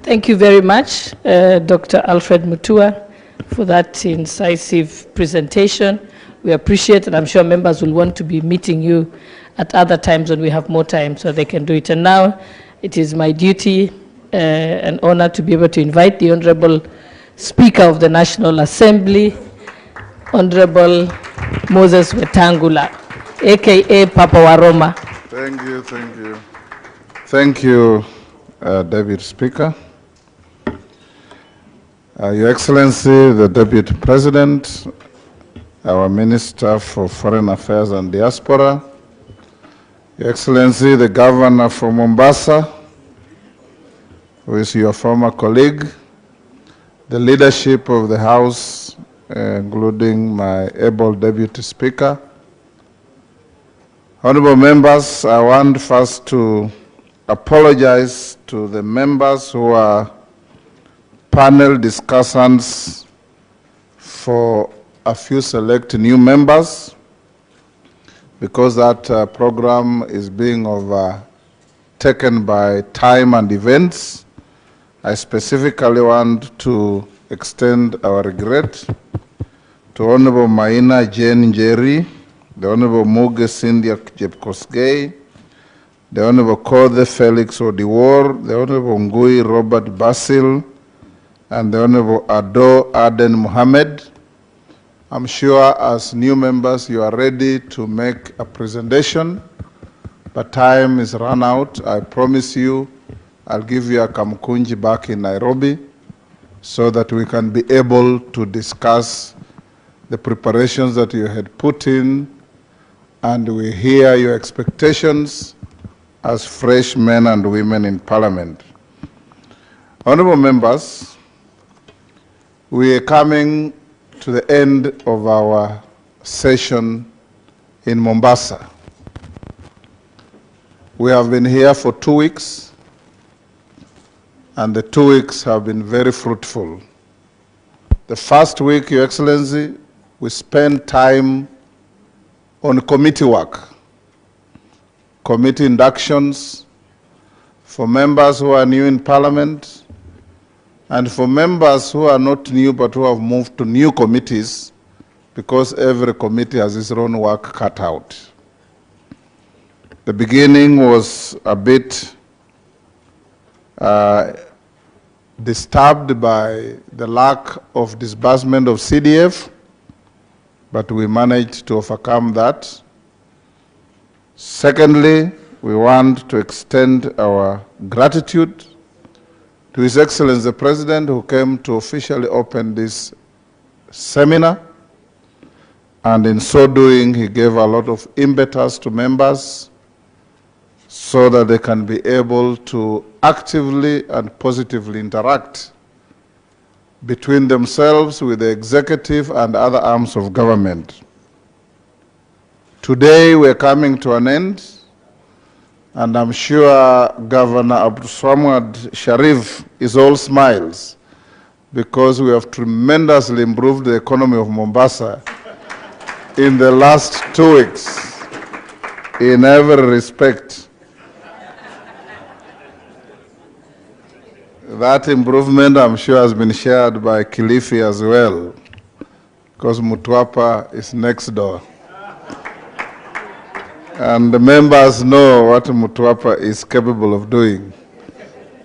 Thank you very much, Dr. Alfred Mutua, for that incisive presentation. We appreciate, and I'm sure members will want to be meeting you at other times when we have more time so they can do it. And now it is my duty and honor to be able to invite the Honorable Speaker of the National Assembly, Honorable Moses Wetangula, aka Papa Waroma. Thank you, thank you. Thank you, David Speaker. Your Excellency, the Deputy President, our Minister for Foreign Affairs and Diaspora, Your Excellency, the Governor from Mombasa, who is your former colleague, the leadership of the House, including my able Deputy Speaker. Honorable members, I want first to apologize to the members who are panel discussants for a few select new members, because that program is being overtaken by time and events. I specifically want to extend our regret to Honorable Maina Jane Njeri, the Honorable Muge Cynthia Jepkosgei, the Honorable Kothe Felix Odiwar, the Honorable Ngui Robert Basil, and the Honorable Ado Aden Mohammed. I'm sure as new members you are ready to make a presentation, but time is run out. I promise you I'll give you a kamkunji back in Nairobi so that we can be able to discuss the preparations that you had put in, and we hear your expectations as fresh men and women in Parliament. Honorable members, we are coming to the end of our session in Mombasa. We have been here for 2 weeks, and the 2 weeks have been very fruitful. The first week, Your Excellency, we spent time on committee work, committee inductions for members who are new in Parliament, and for members who are not new but who have moved to new committees, because every committee has its own work cut out. The beginning was a bit disturbed by the lack of disbursement of CDF, but we managed to overcome that. Secondly, we want to extend our gratitude to His Excellency the President, who came to officially open this seminar, and in so doing he gave a lot of impetus to members so that they can be able to actively and positively interact between themselves with the executive and other arms of government. Today we're coming to an end, and I'm sure Governor Abdulswamad Sharif is all smiles, because we have tremendously improved the economy of Mombasa in the last 2 weeks in every respect. That improvement, I'm sure, has been shared by Kilifi as well, because Mutwapa is next door. And the members know what Mutwapa is capable of doing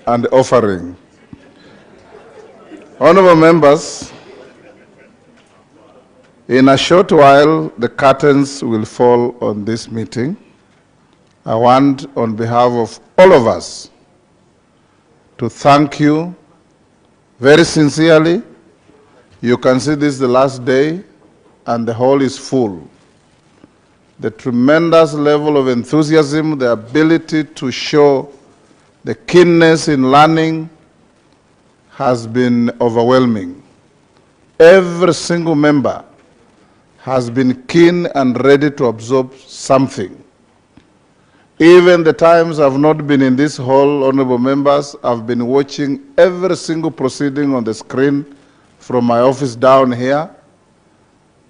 and offering. Honorable members, in a short while, the curtains will fall on this meeting. I want, on behalf of all of us, to thank you very sincerely. You can see this is the last day, and the hall is full. The tremendous level of enthusiasm, the ability to show the keenness in learning has been overwhelming. Every single member has been keen and ready to absorb something. Even the times I've not been in this hall, honorable members, I've been watching every single proceeding on the screen from my office down here,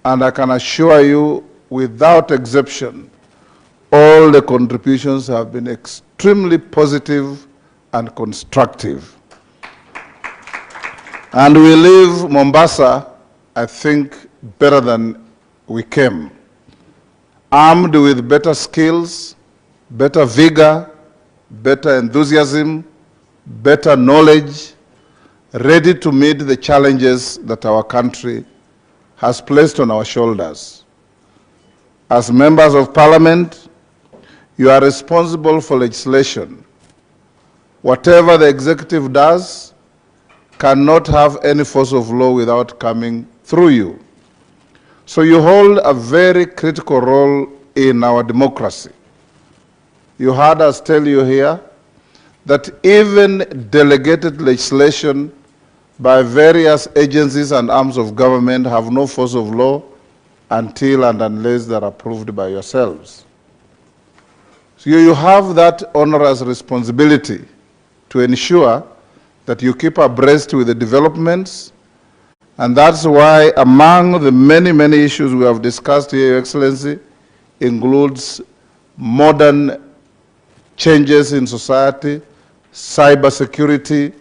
and I can assure you, without exception, all the contributions have been extremely positive and constructive. And we leave Mombasa, I think, better than we came. Armed with better skills, better vigor, better enthusiasm, better knowledge, ready to meet the challenges that our country has placed on our shoulders. As members of parliament, you are responsible for legislation. Whatever the executive does cannot have any force of law without coming through you. So you hold a very critical role in our democracy. You heard us tell you here that even delegated legislation by various agencies and arms of government have no force of law until and unless they're approved by yourselves. So you have that onerous responsibility to ensure that you keep abreast with the developments, and that's why among the many, many issues we have discussed here, Your Excellency, includes modern changes in society, cybersecurity,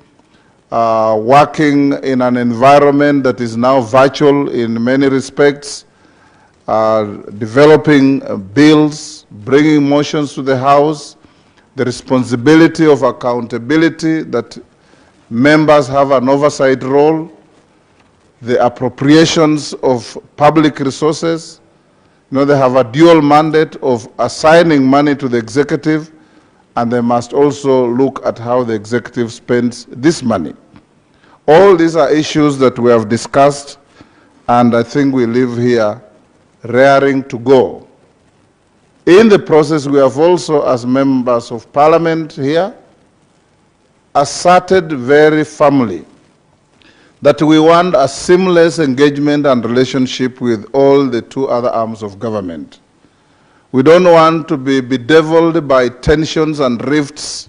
working in an environment that is now virtual in many respects, developing bills, bringing motions to the House, the responsibility of accountability, that members have an oversight role, the appropriations of public resources. You know, they have a dual mandate of assigning money to the executive, and they must also look at how the executive spends this money. All these are issues that we have discussed, and I think we live here raring to go. In the process, we have also, as members of parliament here, asserted very firmly that we want a seamless engagement and relationship with all the two other arms of government. We don't want to be bedeviled by tensions and rifts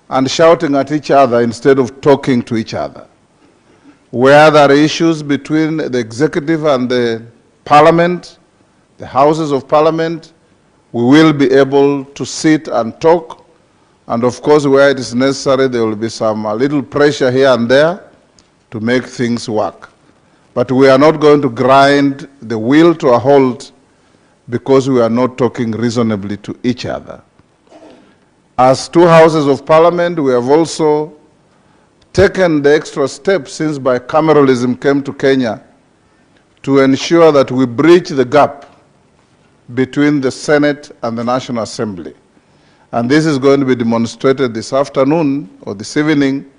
and shouting at each other instead of talking to each other. Where there are issues between the executive and the parliament, the houses of parliament, we will be able to sit and talk. And of course, where it is necessary, there will be a little pressure here and there to make things work. But we are not going to grind the wheel to a halt because we are not talking reasonably to each other. As two houses of parliament, we have also taken the extra step since bicameralism came to Kenya to ensure that we bridge the gap between the Senate and the National Assembly. And this is going to be demonstrated this afternoon or this evening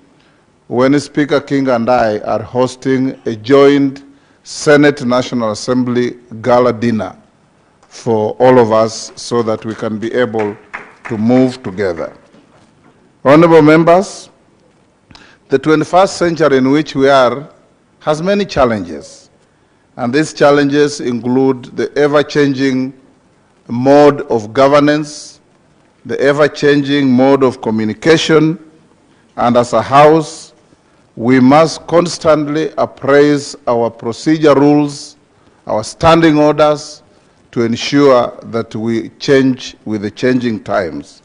when Speaker King and I are hosting a joint Senate National Assembly gala dinner for all of us so that we can be able to move together. Honorable members, the 21st century in which we are has many challenges, and these challenges include the ever-changing mode of governance, the ever-changing mode of communication, and as a House, we must constantly appraise our procedure rules, our standing orders, to ensure that we change with the changing times.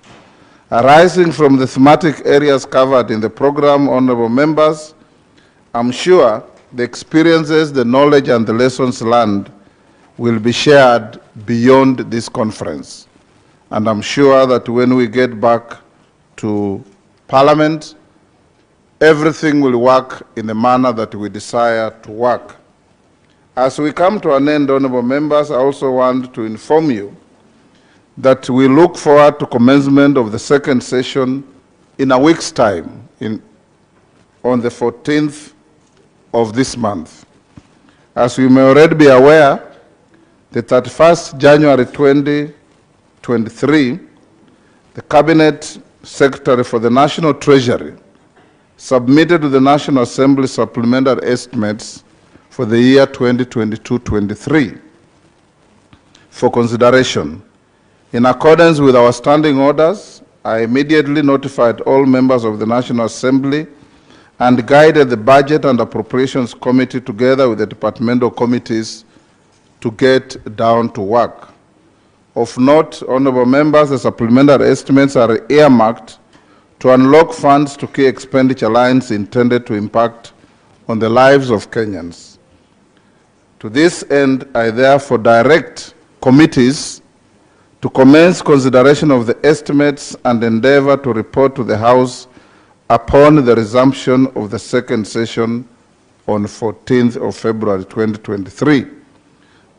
Arising from the thematic areas covered in the program, honorable members, I'm sure the experiences, the knowledge, and the lessons learned will be shared beyond this conference. And I'm sure that when we get back to Parliament, everything will work in the manner that we desire to work. As we come to an end, honorable members, I also want to inform you that we look forward to commencement of the second session in a week's time, on the 14th of this month. As you may already be aware, the 31st January 2023, the Cabinet Secretary for the National Treasury submitted to the National Assembly supplementary estimates for the year 2022-23 for consideration. In accordance with our standing orders, I immediately notified all members of the National Assembly and guided the Budget and Appropriations Committee together with the departmental committees to get down to work. Of note, honorable members, the supplementary estimates are earmarked to unlock funds to key expenditure lines intended to impact on the lives of Kenyans. To this end, I therefore direct committees to commence consideration of the estimates and endeavor to report to the House upon the resumption of the second session on 14th of February 2023.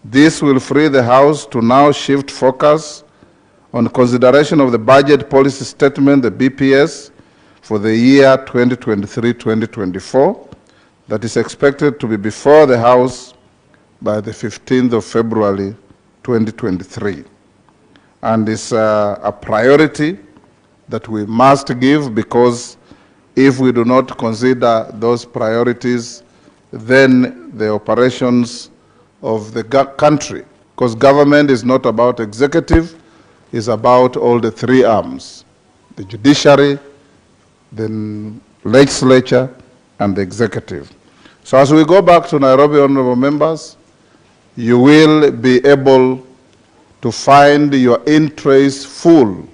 This will free the House to now shift focus on consideration of the budget policy statement, the BPS, for the year 2023-2024, that is expected to be before the House by the 15th of February 2023. And it's a priority that we must give, because if we do not consider those priorities, then the operations of the country, because government is not about executive, it's about all the three arms, the judiciary, the legislature, and the executive. So as we go back to Nairobi, honorable members, you will be able to find your interests full.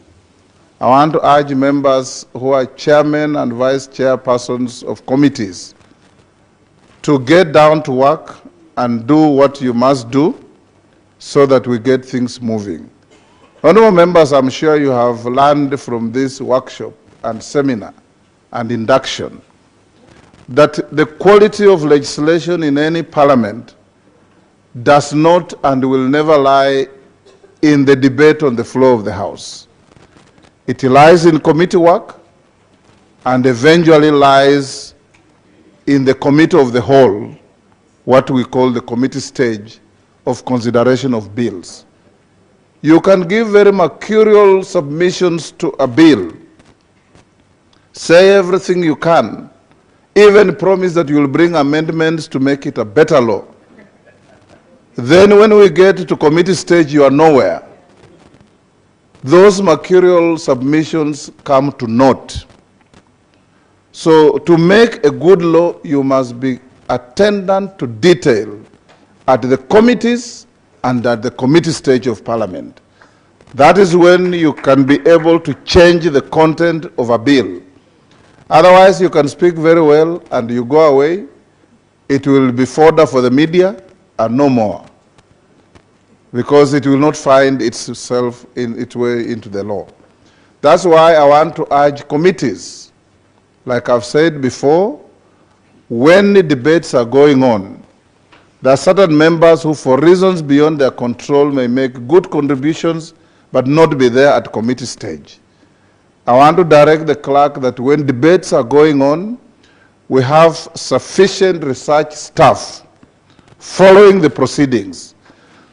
I want to urge members who are chairmen and vice chairpersons of committees to get down to work and do what you must do so that we get things moving. Honorable members, I'm sure you have learned from this workshop and seminar and induction that the quality of legislation in any parliament does not and will never lie in the debate on the floor of the House. It lies in committee work and eventually lies in the committee of the whole, what we call the committee stage of consideration of bills. You can give very mercurial submissions to a bill, say everything you can, even promise that you will bring amendments to make it a better law. Then when we get to committee stage, you are nowhere. Those mercurial submissions come to naught. So to make a good law, you must be attendant to detail at the committees and at the committee stage of parliament. That is when you can be able to change the content of a bill. Otherwise, you can speak very well and you go away. It will be fodder for the media and no more, because it will not find itself in its way into the law. That's why I want to urge committees, like I've said before, when the debates are going on, there are certain members who, for reasons beyond their control, may make good contributions but not be there at committee stage. I want to direct the clerk that when debates are going on, we have sufficient research staff following the proceedings,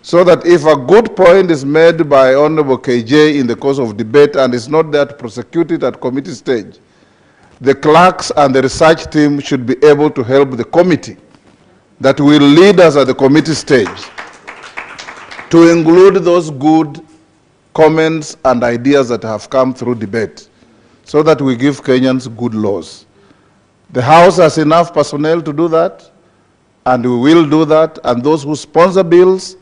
so that if a good point is made by Honorable KJ in the course of debate and is not there to prosecute it at committee stage, the clerks and the research team should be able to help the committee that will lead us at the committee stage to include those good comments and ideas that have come through debate, so that we give Kenyans good laws. The House has enough personnel to do that, and we will do that. And those who sponsor bills,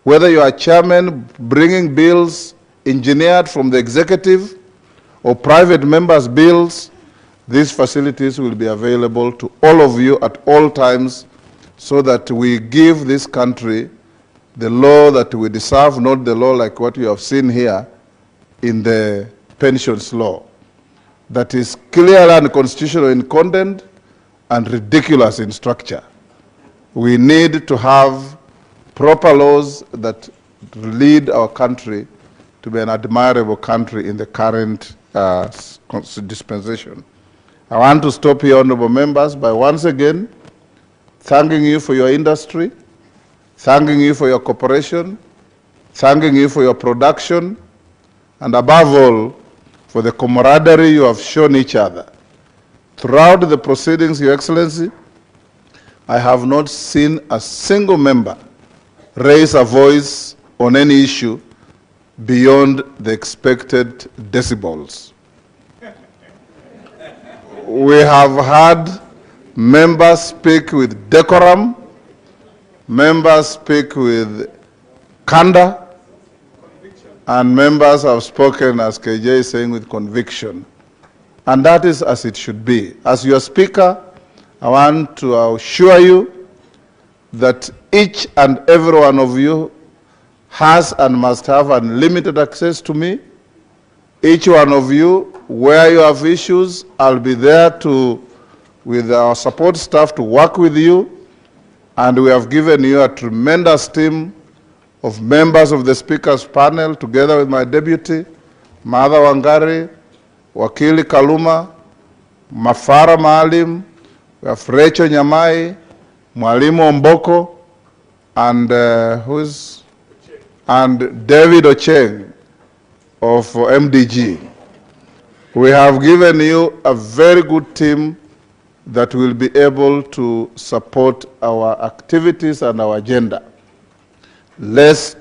whether you are chairman bringing bills engineered from the executive or private members' bills, these facilities will be available to all of you at all times, so that we give this country the law that we deserve, not the law like what you have seen here in the pensions law, that is clearly unconstitutional in content and ridiculous in structure. We need to have proper laws that lead our country to be an admirable country in the current dispensation. I want to stop here, honorable members, by once again thanking you for your industry, thanking you for your cooperation, thanking you for your production, and above all, for the camaraderie you have shown each other. Throughout the proceedings, Your Excellency, I have not seen a single member raise a voice on any issue beyond the expected decibels. We have had members speak with decorum, members speak with candor, and members have spoken, as KJ is saying, with conviction. And that is as it should be. As your speaker, I want to assure you that each and every one of you has and must have unlimited access to me. Each one of you, where you have issues, I'll be there with our support staff to work with you. And we have given you a tremendous team of members of the Speaker's panel, together with my deputy, Martha Wangari, Wakili Kaluma, Mafara Maalim, we have Rachel Nyamai, Mwalimu Omboko, and and David Ocheng of MDG. We have given you a very good team that will be able to support our activities and our agenda. Let's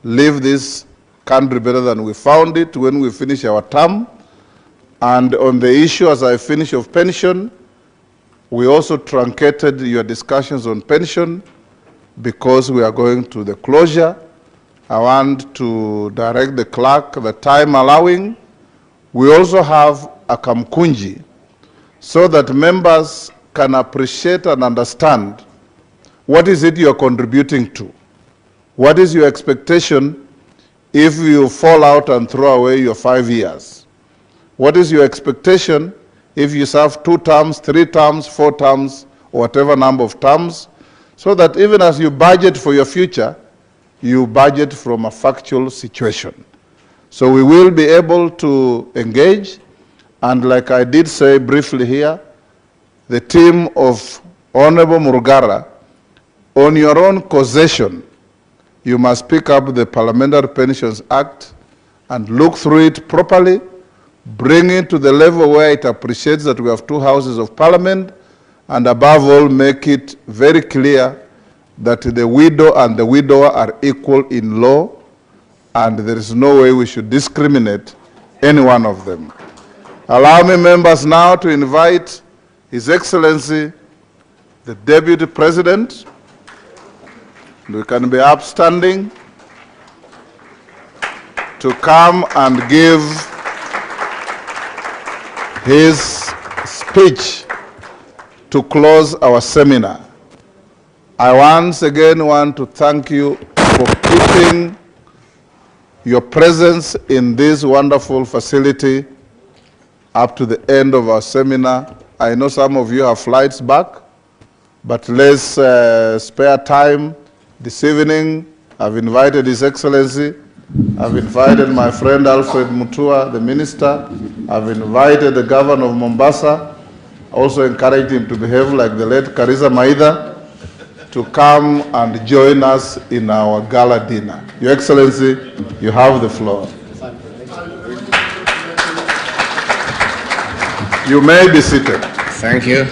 leave this country better than we found it when we finish our term. And on the issue, as I finish, of pension, we also truncated your discussions on pension because we are going to the closure. I want to direct the clerk, the time allowing. We also have a Kamkunji, so that members can appreciate and understand what is it you're contributing to. What is your expectation if you fall out and throw away your 5 years? What is your expectation if you serve 2 terms, 3 terms, 4 terms, or whatever number of terms, so that even as you budget for your future, you budget from a factual situation. So we will be able to engage, and like I did say briefly here, the team of Honorable Murugara, on your own causation, you must pick up the Parliamentary Pensions Act and look through it properly, bring it to the level where it appreciates that we have 2 houses of Parliament, and above all, make it very clear that the widow and the widower are equal in law, and there is no way we should discriminate any one of them. Allow me, members, now to invite His Excellency, the Deputy President. We can be upstanding to come and give his speech to close our seminar. I once again want to thank you for keeping your presence in this wonderful facility up to the end of our seminar. I know some of you have flights back, but let's spare time. This evening, I've invited His Excellency. I've invited my friend Alfred Mutua, the Minister. I've invited the Governor of Mombasa. Also encouraged him to behave like the late Karisa Maida, to come and join us in our gala dinner. Your Excellency, you have the floor. You may be seated. Thank you.